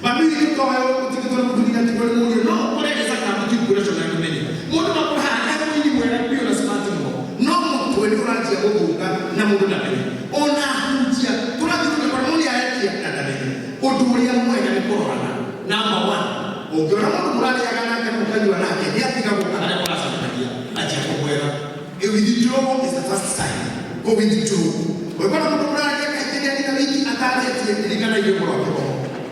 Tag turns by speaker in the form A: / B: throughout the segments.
A: ma mimi niko hayo kutoka kutulia tukole moyo no kule saka mtu kule shona kumeni moto na kwa hata mwini mwera pio na smart mo no mtu wewe unaanza kuvuka na mundu na pili ona hunjia tunataka kwa muli ya yake ya dada utulia mwega ni korona number 1 ukiona mtu mulali ya kana kana mkaji wanake ni atika kukana kwa sababu acha kumwera withdraw is the first sign go withdraw wewe kwa mtu mulali ya kaiteni na wiki ataletie ilikana hiyo kwa wako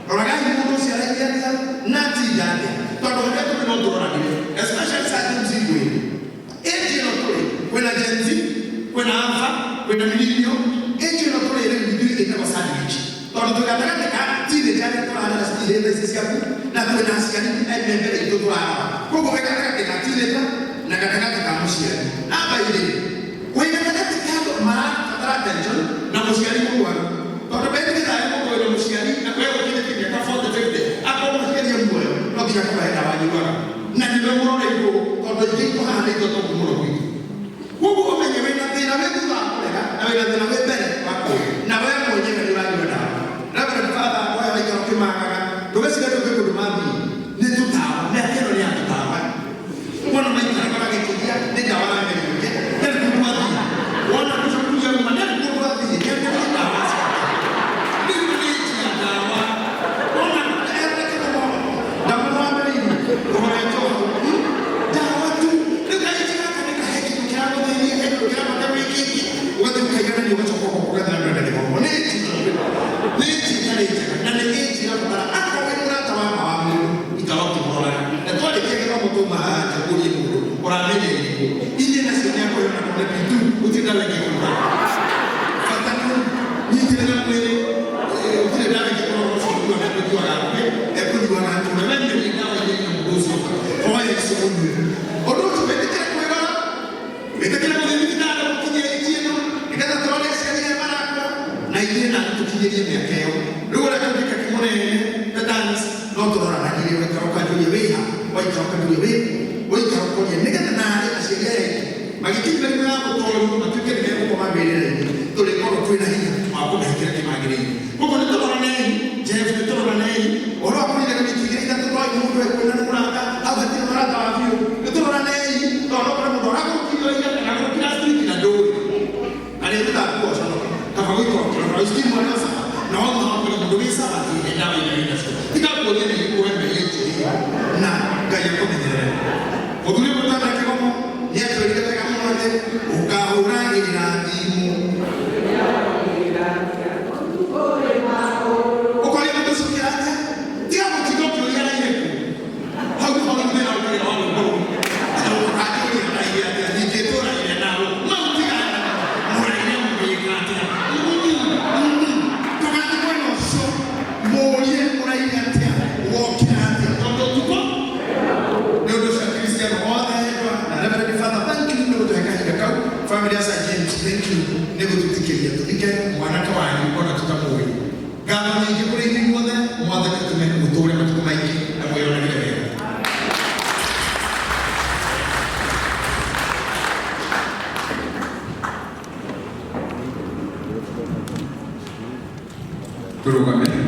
A: Orang mundu cia raia na tindane tondu hende tuli no turoranire especially sa mzigwe eje no tuli kwena jenzi kwena alpha kwena millennial eje no tuli ile bidii ina basandiki tondu tukataka ka tinde jana tula na stile ile sisi hapo na kwena askari mbele ito tula kwa weka ka tinde na kataka ka mushia hapa ile weka kataka mara tatara tension na mushia ni kwa tondu bende ya kwa ile mushia na kwa ya kwa hata wajua na nimemwona hivyo kwa jiko hali toto kumuro kwiki huko umenyewe na tena wewe kuakolega na wewe tena wewe mbele wako na wewe mwenyewe ndio unajua dawa labda tafadha kwa hiyo ikakimaka tumesikia tu kwa dumami ni tutawa na kero ni tutawa wana maisha kama kitia ni dawa na mimi ndio kumwadi wana kushukuru ya maneno kwa wapi ndio dawa
B: Turun kami.